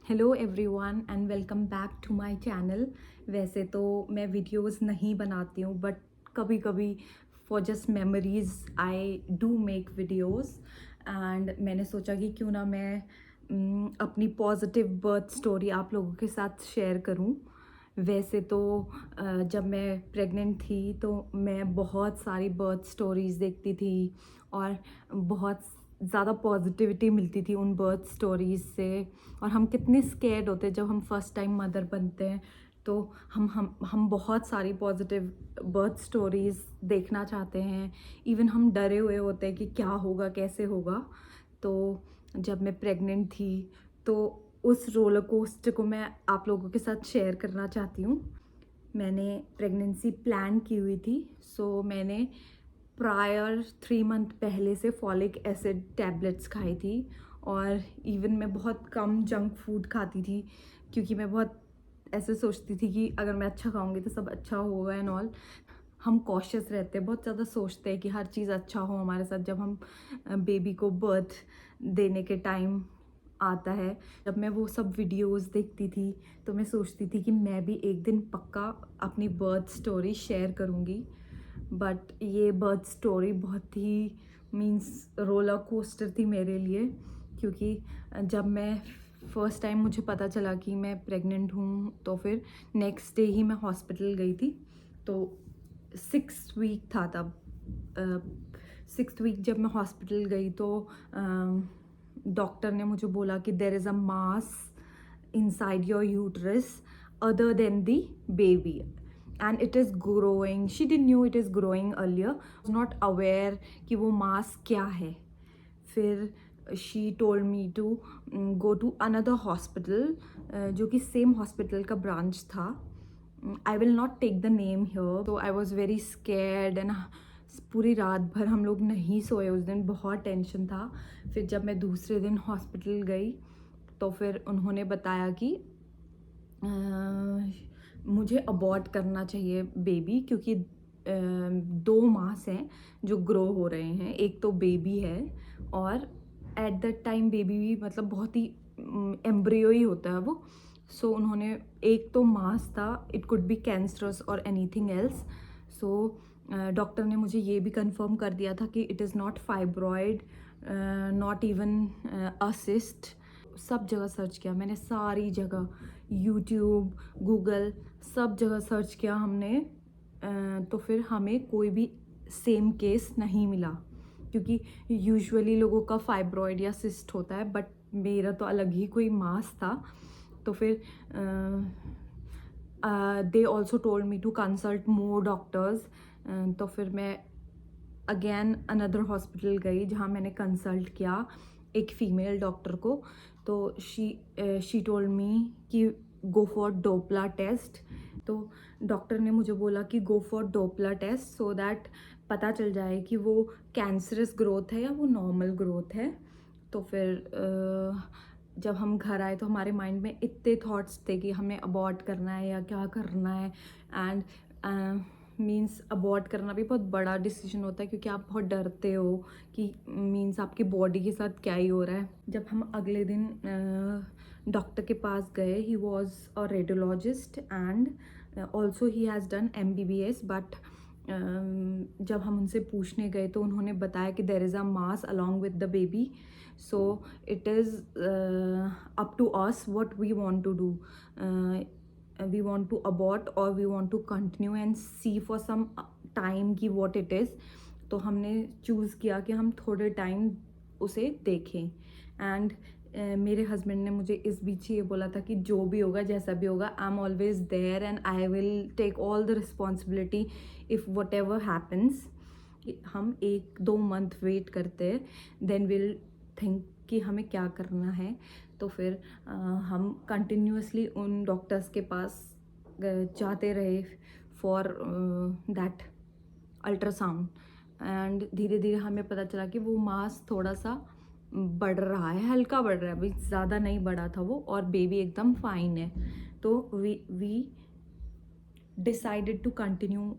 Hello everyone and welcome back to my channel. वैसे तो मैं वीडियोस नहीं बनाती हूँ बट कभी कभी for just memories I do make videos. And मैंने सोचा कि क्यों ना मैं अपनी पॉजिटिव बर्थ स्टोरी आप लोगों के साथ शेयर करूँ। वैसे तो जब मैं प्रेग्नेंट थी तो मैं बहुत सारी बर्थ स्टोरीज़ देखती थी और बहुत ज़्यादा पॉजिटिविटी मिलती थी उन बर्थ स्टोरीज़ से। और हम कितने स्केर्ड होते जब हम फर्स्ट टाइम मदर बनते हैं, तो हम बहुत सारी पॉजिटिव बर्थ स्टोरीज़ देखना चाहते हैं। इवन हम डरे हुए होते हैं कि क्या होगा कैसे होगा। तो जब मैं प्रेग्नेंट थी तो उस रोलर कोस्टर को मैं आप लोगों के साथ शेयर करना चाहती हूँ। मैंने प्रेगनेंसी प्लान की हुई थी, सो मैंने प्रायर 3 मंथ पहले से फॉलिक एसिड टैबलेट्स खाई थी। और इवन मैं बहुत कम जंक फूड खाती थी क्योंकि मैं बहुत ऐसे सोचती थी कि अगर मैं अच्छा खाऊंगी तो सब अच्छा होगा एंड ऑल। हम कॉशियस रहते हैं, बहुत ज़्यादा सोचते हैं कि हर चीज़ अच्छा हो हमारे साथ जब हम बेबी को बर्थ देने के टाइम आता है। जब मैं वो सब वीडियोस देखती थी तो मैं सोचती थी कि मैं भी एक दिन पक्का अपनी बर्थ स्टोरी शेयर करूँगी। बट ये बर्थ स्टोरी बहुत ही मीन्स रोलर कोस्टर थी मेरे लिए, क्योंकि जब मैं फर्स्ट टाइम मुझे पता चला कि मैं प्रेग्नेंट हूँ तो फिर नेक्स्ट डे ही मैं हॉस्पिटल गई थी। तो 6 वीक था तब। 6 वीक जब मैं हॉस्पिटल गई तो डॉक्टर ने मुझे बोला कि there is a mass inside your uterus other than the baby and it is growing. She didn't knew it is growing earlier, was not aware कि वो मास क्या है। फिर she told me to go to another hospital, जो कि same hospital का branch था। I will not take the name here. So I was very scared and पूरी रात भर हम लोग नहीं सोए उस दिन, बहुत टेंशन था। फिर जब मैं दूसरे दिन हॉस्पिटल गई तो फिर उन्होंने बताया कि मुझे अबॉर्ट करना चाहिए बेबी, क्योंकि 2 मास हैं जो ग्रो हो रहे हैं, एक तो बेबी है और एट दैट टाइम बेबी भी मतलब बहुत ही एम्ब्रियो ही होता है वो। सो उन्होंने एक तो मास था, इट कुड बी कैंसरस और एनीथिंग एल्स। सो डॉक्टर ने मुझे ये भी कंफर्म कर दिया था कि it is not fibroid, not even assist. सब जगह सर्च किया मैंने, सारी जगह, यूट्यूब, गूगल, सब जगह सर्च किया हमने। तो फिर हमें कोई भी सेम केस नहीं मिला, क्योंकि यूजुअली लोगों का फाइब्रॉयड या सिस्ट होता है बट मेरा तो अलग ही कोई मास था। तो फिर they also told me to consult more doctors. तो फिर मैं अगेन अनदर हॉस्पिटल गई जहाँ मैंने कंसल्ट किया एक फीमेल डॉक्टर को। तो शी टोल्ड मी कि गो फॉर डोपला टेस्ट। तो डॉक्टर ने मुझे बोला कि go for Doppler test so that पता चल जाए कि वो कैंसरस ग्रोथ है या वो नॉर्मल ग्रोथ है। तो फिर जब हम घर आए तो हमारे माइंड में इतने थॉट्स थे कि हमें अबॉर्ट करना है या क्या करना है। एंड मीन्स अबॉर्ट करना भी बहुत बड़ा डिसीजन होता है, क्योंकि आप बहुत डरते हो कि मीन्स आपकी बॉडी के साथ क्या ही हो रहा है। जब हम अगले दिन डॉक्टर के पास गए, he was a radiologist and also he has done MBBS। But जब हम उनसे पूछने गए तो उन्होंने बताया कि there is a mass along with the baby, so it is up to us what we want to do. We want to abort or we want to continue and see for some time कि what it is। तो हमने choose किया कि हम थोड़े time उसे देखें। And मेरे हस्बैंड ने मुझे इस बीच ये बोला था कि जो भी होगा जैसा भी होगा, I am always there and I will take all the responsibility if whatever happens. हम 1-2 मंथ वेट करते हैं, देन विल थिंक कि हमें क्या करना है। तो फिर हम कंटिन्यूसली उन डॉक्टर्स के पास जाते रहे फॉर दैट अल्ट्रासाउंड। एंड धीरे धीरे हमें पता चला कि वो मास थोड़ा सा बढ़ रहा है, हल्का बढ़ रहा है, अभी ज़्यादा नहीं बढ़ा था वो, और बेबी एकदम फाइन है। तो we decided to continue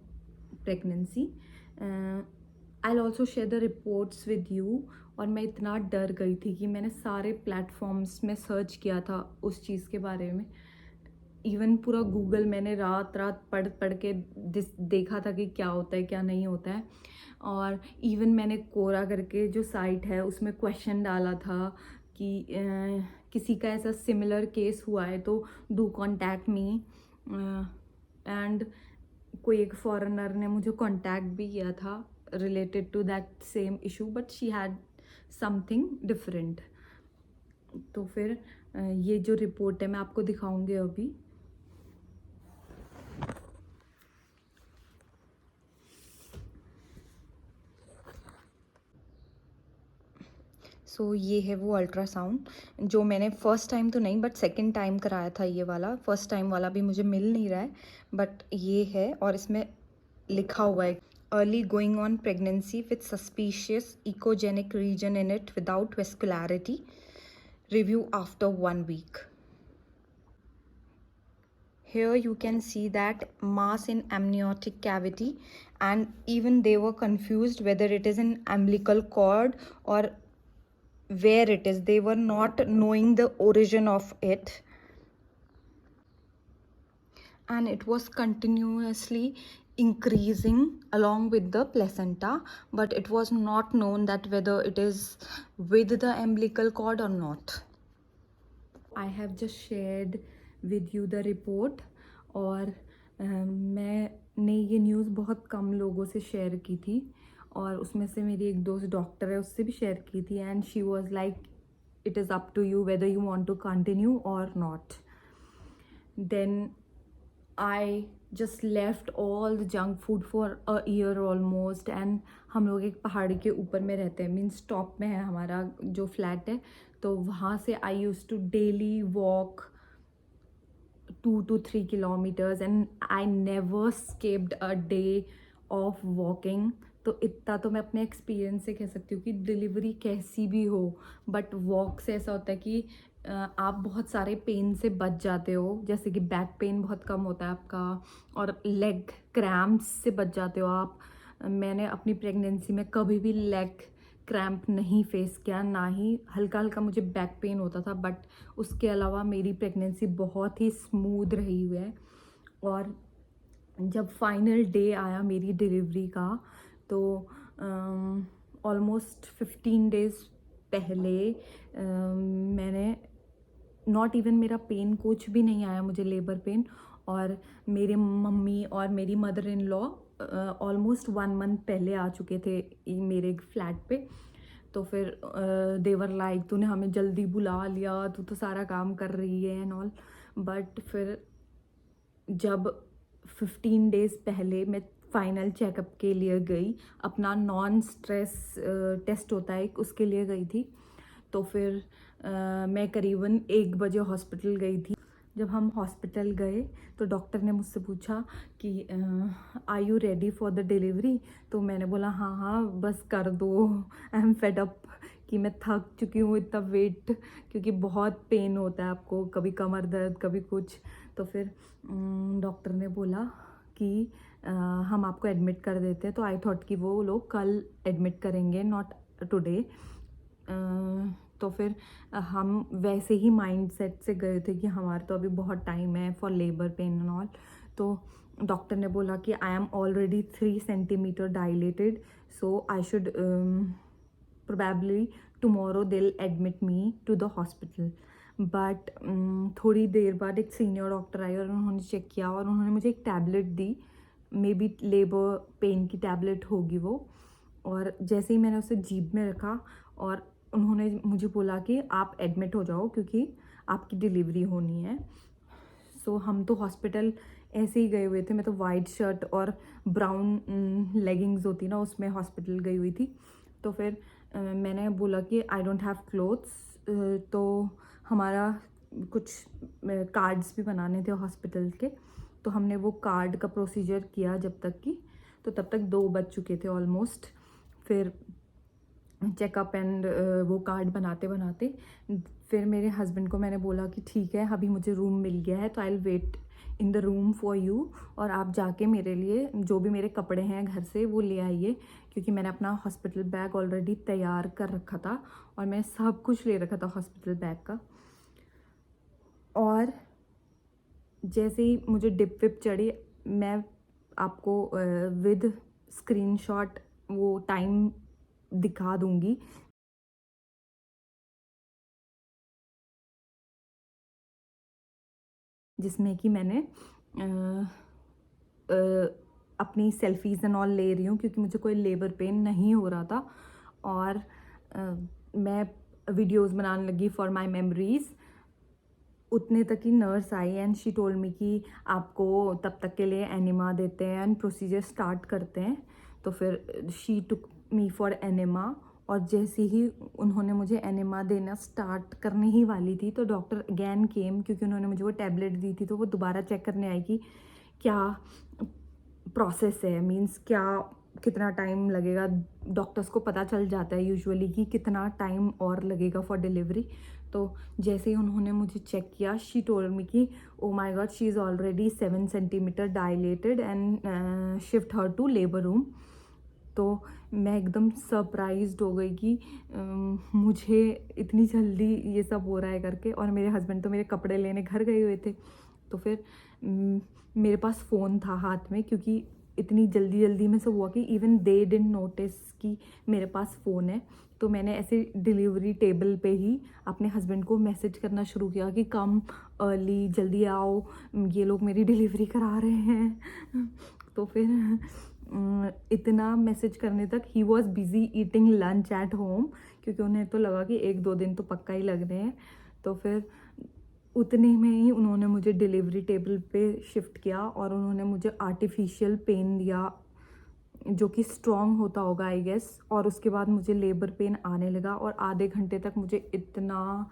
pregnancy. I'll also share the reports with you और मैं इतना डर गई थी कि मैंने सारे प्लेटफॉर्म्स में सर्च किया था उस चीज़ के बारे में। इवन पूरा गूगल मैंने रात रात पढ़ पढ़ के देखा था कि क्या होता है क्या नहीं होता है। और इवन मैंने कोरा करके जो साइट है उसमें क्वेश्चन डाला था कि किसी का ऐसा सिमिलर केस हुआ है तो डू कॉन्टैक्ट मी। एंड कोई एक फॉरेनर ने मुझे कांटेक्ट भी किया था related to that same issue, but she had something different. तो फिर ये जो रिपोर्ट है मैं आपको दिखाऊंगी अभी। सो ये है वो अल्ट्रासाउंड जो मैंने फ़र्स्ट टाइम तो नहीं बट सेकंड टाइम कराया था। ये वाला फ़र्स्ट टाइम वाला भी मुझे मिल नहीं रहा है, बट ये है और इसमें लिखा हुआ है early going on pregnancy with suspicious echogenic region in it without vascularity, review after 1 week. Here you can see that mass in amniotic cavity, and even they were confused whether it is an umbilical cord or where it is. They were not knowing the origin of it, and it was continuously increasing along with the placenta, but it was not known that whether it is with the umbilical cord or not. I have just shared with you the report, और मैंने ये news बहुत कम लोगों से share की थी, और उसमें से मेरी एक दोस्त डॉक्टर है उससे भी शेयर की थी, and she was like it is up to you whether you want to continue or not. Then I just left all the junk food for a year almost, and हम लोग एक पहाड़ी के ऊपर में रहते हैं, मीन्स टॉप में है हमारा जो फ्लैट है, तो वहाँ से I use to daily walk 2 to 3 kilometers, and I never skipped a day of walking. तो इतना तो मैं अपने एक्सपीरियंस से कह सकती हूँ कि डिलीवरी कैसी भी हो, बट वॉक से ऐसा होता है कि आप बहुत सारे पेन से बच जाते हो, जैसे कि बैक पेन बहुत कम होता है आपका, और लेग क्रैम्प्स से बच जाते हो आप। मैंने अपनी प्रेगनेंसी में कभी भी लेग क्रैम्प नहीं फेस किया, ना ही हल्का हल्का मुझे बैक पेन होता था, बट उसके अलावा मेरी प्रेगनेंसी बहुत ही स्मूथ रही हुई है। और जब फाइनल डे आया मेरी डिलीवरी का, तो ऑलमोस्ट 15 डेज़ पहले मैंने नॉट इवन मेरा पेन कुछ भी नहीं आया मुझे, लेबर पेन। और मेरे मम्मी और मेरी mother in law almost 1 month पहले आ चुके थे मेरे फ्लैट पे। तो फिर देवर लाइक तूने हमें जल्दी बुला लिया, तू तो सारा काम कर रही है एंड ऑल। बट फिर जब 15 डेज़ पहले मैं फाइनल चेकअप के लिए गई, अपना नॉन स्ट्रेस टेस्ट होता है उसके लिए गई थी, तो फिर मैं करीबन 1 बजे हॉस्पिटल गई थी। जब हम हॉस्पिटल गए तो डॉक्टर ने मुझसे पूछा कि are you ready for the delivery. तो मैंने बोला हाँ हाँ बस कर दो, आई एम फेड अप, कि मैं थक चुकी हूँ इतना वेट, क्योंकि बहुत पेन होता है आपको, कभी कमर दर्द कभी कुछ। तो फिर डॉक्टर ने बोला कि हम आपको एडमिट कर देते हैं। तो आई थॉट कि वो लोग कल एडमिट करेंगे, नॉट टुडे। तो फिर हम वैसे ही माइंडसेट से गए थे कि हमारा तो अभी बहुत टाइम है for labour pain and all. तो डॉक्टर ने बोला कि I am already 3 centimeter dilated, so I should probably tomorrow they will admit me to the hospital. But थोड़ी देर बाद एक सीनियर डॉक्टर आई और उन्होंने चेक किया और उन्होंने मुझे एक tablet the, may be labour pain की टैबलेट होगी वो। और जैसे ही मैंने उसे जीभ में रखा और उन्होंने मुझे बोला कि आप एडमिट हो जाओ क्योंकि आपकी डिलीवरी होनी है। सो हम तो हॉस्पिटल ऐसे ही गए हुए थे, मैं तो वाइट शर्ट और ब्राउन लेगिंग्स होती ना उसमें हॉस्पिटल गई हुई थी। तो फिर मैंने बोला कि आई डोंट हैव क्लोथ्स, तो हमारा कुछ कार्ड्स भी बनाने थे हॉस्पिटल के, तो हमने वो कार्ड का प्रोसीजर किया जब तक कि, तो तब तक 2 बज चुके थे ऑलमोस्ट। फिर चेकअप एंड वो कार्ड बनाते बनाते फिर मेरे हस्बैंड को मैंने बोला कि ठीक है अभी मुझे रूम मिल गया है तो I will wait in the room for you, और आप जाके मेरे लिए जो भी मेरे कपड़े हैं घर से वो ले आइए, क्योंकि मैंने अपना हॉस्पिटल बैग ऑलरेडी तैयार कर रखा था और मैं सब कुछ ले रखा था हॉस्पिटल बैग का। और जैसे ही मुझे डिप विप चढ़ी, मैं आपको विद स्क्रीनशॉट वो टाइम दिखा दूंगी जिसमें कि मैंने अपनी सेल्फीज़ एंड ऑल ले रही हूँ, क्योंकि मुझे कोई लेबर पेन नहीं हो रहा था। और मैं वीडियोस बनाने लगी फॉर माय मेमोरीज़। उतने तक ही नर्स आई एंड शी टोल्ड मी कि आपको तब तक के लिए एनिमा देते हैं एंड प्रोसीजर स्टार्ट करते हैं। तो फिर she took me for enema, और जैसे ही उन्होंने मुझे एनिमा देना स्टार्ट करने ही वाली थी तो डॉक्टर अगैन केम, क्योंकि उन्होंने मुझे वो टैबलेट दी थी, तो वो दोबारा चेक करने आई कि क्या प्रोसेस है, मींस क्या कितना टाइम लगेगा। डॉक्टर्स को पता चल जाता है यूजुअली कि कितना टाइम और लगेगा फॉर डिलीवरी। तो जैसे ही उन्होंने मुझे चेक किया, शी टोल्ड मी कि oh my god, she is already 7 centimetre dilated and shift her to labour room. तो मैं एकदम सरप्राइज्ड हो गई कि मुझे इतनी जल्दी ये सब हो रहा है करके। और मेरे हस्बैंड तो मेरे कपड़े लेने घर गए हुए थे। तो फिर मेरे पास फ़ोन था हाथ में, क्योंकि इतनी जल्दी जल्दी में सब हुआ कि इवन दे डिडंट नोटिस कि मेरे पास फ़ोन है। तो मैंने ऐसे डिलीवरी टेबल पे ही अपने हस्बैंड को मैसेज करना शुरू किया कि कम अर्ली, जल्दी आओ, ये लोग मेरी डिलीवरी करा रहे हैं। तो फिर इतना मैसेज करने तक he was busy eating lunch at home, क्योंकि उन्हें तो लगा कि 1-2 दिन तो पक्का ही लग रहे हैं। तो फिर उतने में ही उन्होंने मुझे डिलीवरी टेबल पे शिफ्ट किया और उन्होंने मुझे आर्टिफिशियल पेन दिया, जो कि स्ट्रॉन्ग होता होगा आई गेस। और उसके बाद मुझे लेबर पेन आने लगा और आधे घंटे तक मुझे इतना,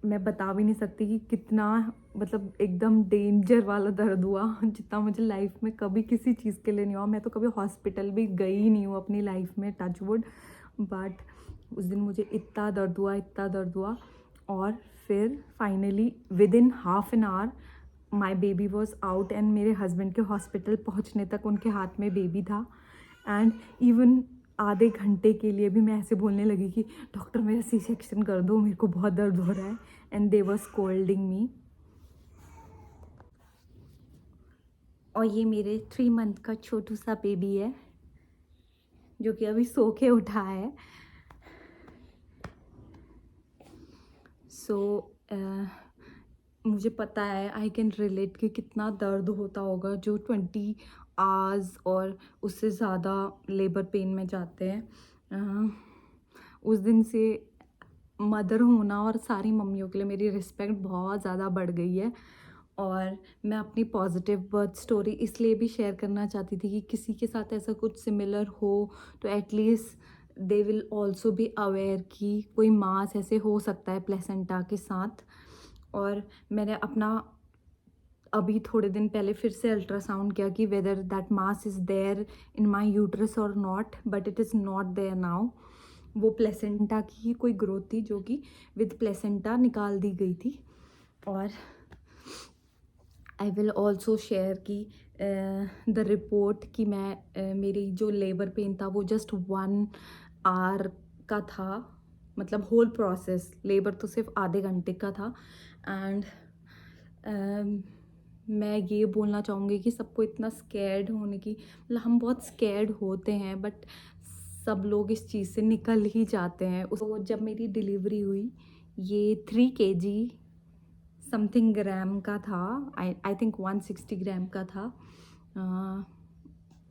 मैं बता भी नहीं सकती कि कितना, मतलब एकदम डेंजर वाला दर्द हुआ जितना मुझे लाइफ में कभी किसी चीज़ के लिए नहीं हुआ। मैं तो कभी हॉस्पिटल भी गई ही नहीं हूँ अपनी लाइफ में, टच वुड। बट उस दिन मुझे इतना दर्द हुआ, इतना दर्द हुआ। और फिर finally with in half an hour my baby was out and मेरे हस्बैंड के हॉस्पिटल पहुँचने तक उनके हाथ में बेबी था। एंड इवन आधे घंटे के लिए भी मैं ऐसे बोलने लगी कि डॉक्टर मेरा सी सेक्शन कर दो, मेरे को बहुत दर्द हो रहा है। एंड दे वर स्कोल्डिंग मी। और ये मेरे 3 मंथ का छोटू सा बेबी है, जो कि अभी सो के उठा है। सो मुझे पता है, आई कैन रिलेट कि कितना दर्द होता होगा जो 20 आवर्स और उससे ज़्यादा लेबर पेन में जाते हैं। उस दिन से मदर होना और सारी मम्मियों के लिए मेरी रिस्पेक्ट बहुत ज़्यादा बढ़ गई है। और मैं अपनी पॉजिटिव बर्थ स्टोरी इसलिए भी शेयर करना चाहती थी कि किसी के साथ ऐसा कुछ सिमिलर हो तो at least they will also be aware कि कोई मास ऐसे हो सकता है प्लेसेंटा के साथ। और मैंने अपना अभी थोड़े दिन पहले फिर से अल्ट्रासाउंड किया कि whether that mass is there in my uterus और not, but it is not there now. वो प्लेसेंटा की ही कोई ग्रोथ थी जो कि विद प्लेसेंटा निकाल दी गई थी। और आई विल ऑल्सो शेयर कि द रिपोर्ट कि मैं मेरी जो लेबर पेन था वो जस्ट 1 आवर का था, मतलब होल प्रोसेस लेबर तो सिर्फ आधे घंटे का था। एंड मैं ये बोलना चाहूँगी कि सबको इतना स्कैर्ड होने की, मतलब हम बहुत स्कैर्ड होते हैं, बट सब लोग इस चीज़ से निकल ही जाते हैं। उसको जब मेरी डिलीवरी हुई, ये 3 kg समथिंग ग्राम का था, आई थिंक 160 ग्राम का था।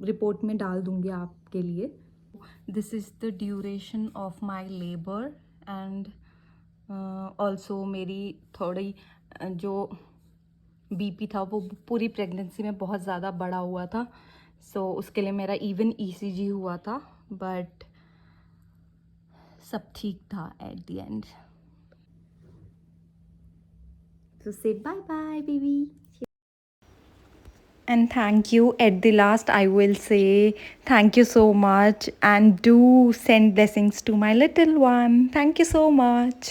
रिपोर्ट में डाल दूँगी आपके लिए। This is the duration of my labour and also मेरी थोड़ी जो बीपी था वो पूरी प्रेगनेंसी में बहुत ज़्यादा बढ़ा हुआ था। सो उसके लिए मेरा इवन ईसीजी हुआ था, बट सब ठीक था at the end. So say bye bye, baby. And thank you. At the last, I will say thank you so much and do send blessings to my little one. Thank you so much.